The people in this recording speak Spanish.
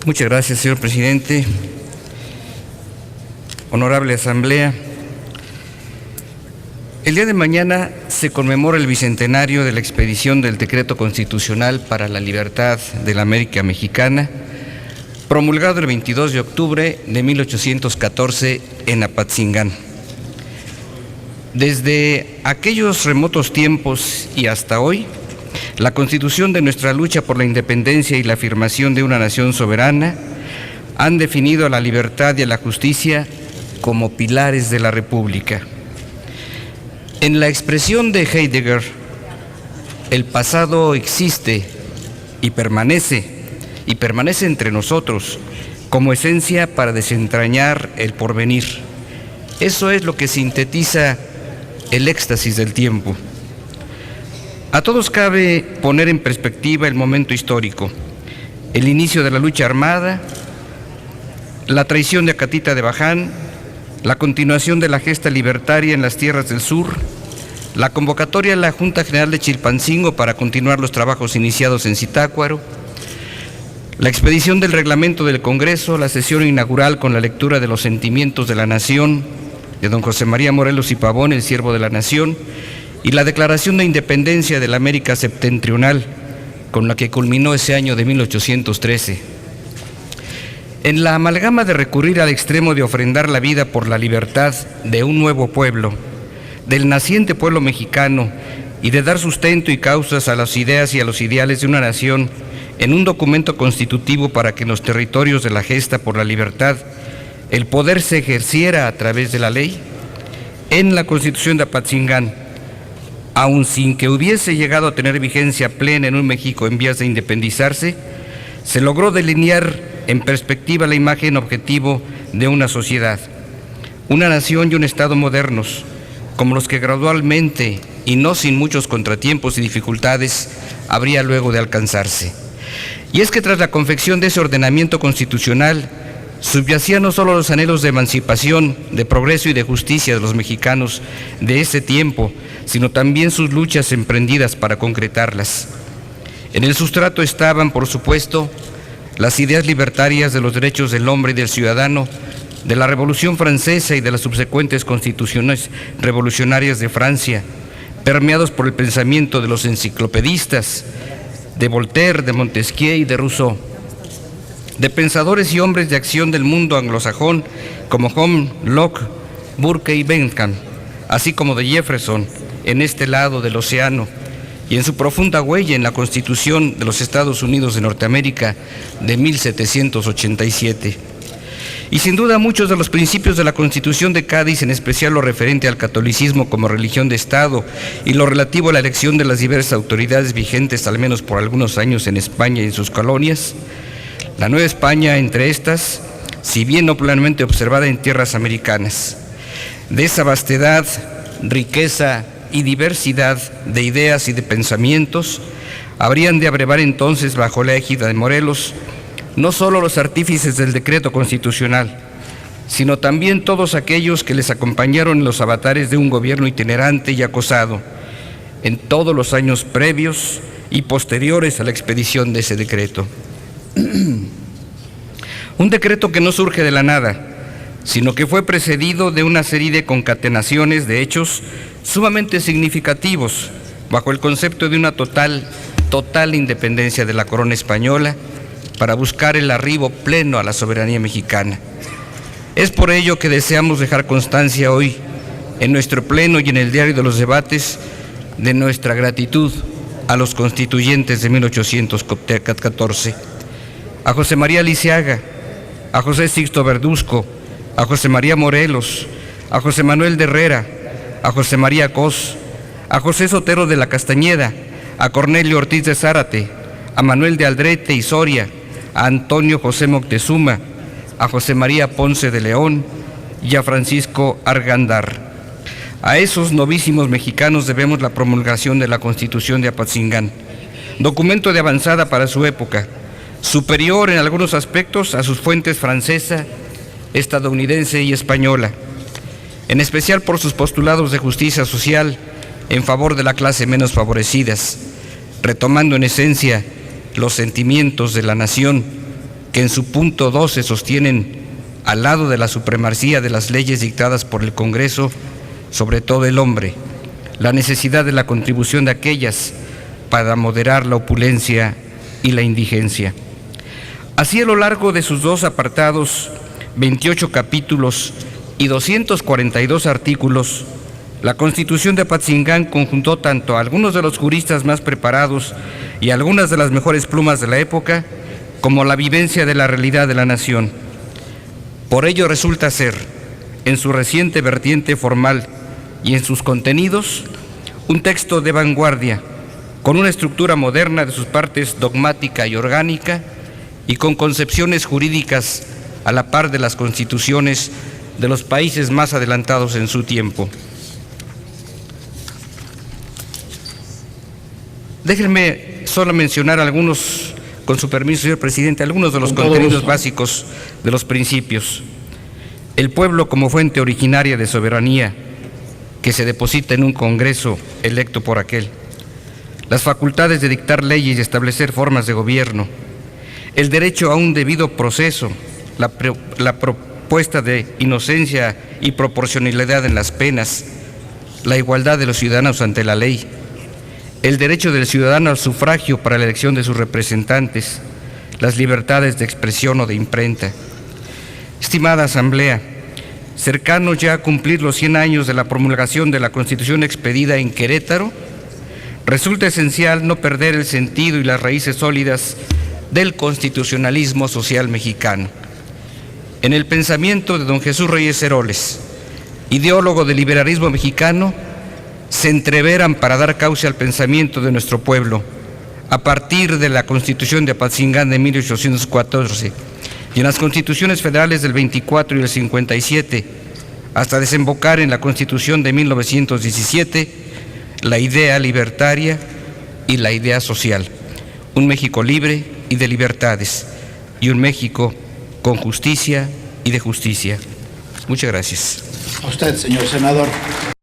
Muchas gracias, señor presidente. Honorable Asamblea, el día de mañana se conmemora el bicentenario de la expedición del Decreto Constitucional para la Libertad de la América Mexicana, promulgado el 22 de octubre de 1814 en Apatzingán. Desde aquellos remotos tiempos y hasta hoy, la Constitución de nuestra lucha por la independencia y la afirmación de una nación soberana han definido a la libertad y a la justicia como pilares de la República. En la expresión de Heidegger, el pasado existe y permanece entre nosotros como esencia para desentrañar el porvenir. Eso es lo que sintetiza el éxtasis del tiempo. A todos cabe poner en perspectiva el momento histórico, el inicio de la lucha armada, la traición de Acatita de Baján, la continuación de la gesta libertaria en las tierras del sur, la convocatoria a la Junta General de Chilpancingo para continuar los trabajos iniciados en Zitácuaro, la expedición del reglamento del Congreso, la sesión inaugural con la lectura de los sentimientos de la nación de don José María Morelos y Pavón, el siervo de la nación, y la declaración de independencia de la América Septentrional, con la que culminó ese año de 1813. En la amalgama de recurrir al extremo de ofrendar la vida por la libertad de un nuevo pueblo, del naciente pueblo mexicano, y de dar sustento y causas a las ideas y a los ideales de una nación en un documento constitutivo para que en los territorios de la gesta por la libertad el poder se ejerciera a través de la ley, en la Constitución de Apatzingán, aun sin que hubiese llegado a tener vigencia plena en un México en vías de independizarse, se logró delinear en perspectiva la imagen objetivo de una sociedad, una nación y un Estado modernos, como los que gradualmente, y no sin muchos contratiempos y dificultades, habría luego de alcanzarse. Y es que tras la confección de ese ordenamiento constitucional, subyacían no solo los anhelos de emancipación, de progreso y de justicia de los mexicanos de ese tiempo, sino también sus luchas emprendidas para concretarlas. En el sustrato estaban, por supuesto, las ideas libertarias de los derechos del hombre y del ciudadano, de la Revolución Francesa y de las subsecuentes constituciones revolucionarias de Francia, permeados por el pensamiento de los enciclopedistas, de Voltaire, de Montesquieu y de Rousseau, de pensadores y hombres de acción del mundo anglosajón como Hume, Locke, Burke y Bentham, así como de Jefferson en este lado del océano y en su profunda huella en la Constitución de los Estados Unidos de Norteamérica de 1787. Y sin duda muchos de los principios de la Constitución de Cádiz, en especial lo referente al catolicismo como religión de Estado y lo relativo a la elección de las diversas autoridades vigentes al menos por algunos años en España y en sus colonias, la Nueva España entre estas, si bien no plenamente observada en tierras americanas. De esa vastedad, riqueza y diversidad de ideas y de pensamientos, habrían de abrevar entonces bajo la égida de Morelos no solo los artífices del decreto constitucional, sino también todos aquellos que les acompañaron en los avatares de un gobierno itinerante y acosado en todos los años previos y posteriores a la expedición de ese decreto. Un decreto que no surge de la nada, sino que fue precedido de una serie de concatenaciones de hechos sumamente significativos bajo el concepto de una total independencia de la corona española para buscar el arribo pleno a la soberanía mexicana. Es por ello que deseamos dejar constancia hoy en nuestro pleno y en el diario de los debates de nuestra gratitud a los constituyentes de 1814, a José María Lisiaga, a José Sixto Verduzco, a José María Morelos, a José Manuel de Herrera, a José María Cos, a José Sotero de la Castañeda, a Cornelio Ortiz de Zárate, a Manuel de Aldrete y Soria, a Antonio José Moctezuma, a José María Ponce de León y a Francisco Argandar. A esos novísimos mexicanos debemos la promulgación de la Constitución de Apatzingán, documento de avanzada para su época, superior en algunos aspectos a sus fuentes francesa, estadounidense y española, en especial por sus postulados de justicia social en favor de la clase menos favorecidas, retomando en esencia los sentimientos de la nación que en su punto 12 sostienen, al lado de la supremacía de las leyes dictadas por el Congreso, sobre todo el hombre, la necesidad de la contribución de aquellas para moderar la opulencia y la indigencia. Así, a lo largo de sus 2 apartados, 28 capítulos y 242 artículos, la Constitución de Apatzingán conjuntó tanto a algunos de los juristas más preparados y algunas de las mejores plumas de la época, como la vivencia de la realidad de la nación. Por ello resulta ser, en su reciente vertiente formal y en sus contenidos, un texto de vanguardia, con una estructura moderna de sus partes dogmática y orgánica, y con concepciones jurídicas a la par de las constituciones de los países más adelantados en su tiempo. Déjenme solo mencionar algunos, con su permiso, señor presidente, algunos de los contenidos básicos de los principios. El pueblo como fuente originaria de soberanía que se deposita en un Congreso electo por aquel. Las facultades de dictar leyes y establecer formas de gobierno. El derecho a un debido proceso, la propuesta de inocencia y proporcionalidad en las penas, la igualdad de los ciudadanos ante la ley, el derecho del ciudadano al sufragio para la elección de sus representantes, las libertades de expresión o de imprenta. Estimada Asamblea, cercanos ya a cumplir los 100 años de la promulgación de la Constitución expedida en Querétaro, resulta esencial no perder el sentido y las raíces sólidas del constitucionalismo social mexicano. En el pensamiento de don Jesús Reyes Heroles, ideólogo del liberalismo mexicano, se entreveran para dar cauce al pensamiento de nuestro pueblo, a partir de la Constitución de Apatzingán de 1814 y en las Constituciones federales del 24 y el 57, hasta desembocar en la Constitución de 1917, la idea libertaria y la idea social, un México libre y de libertades, y un México con justicia y de justicia. Muchas gracias. A usted, señor senador.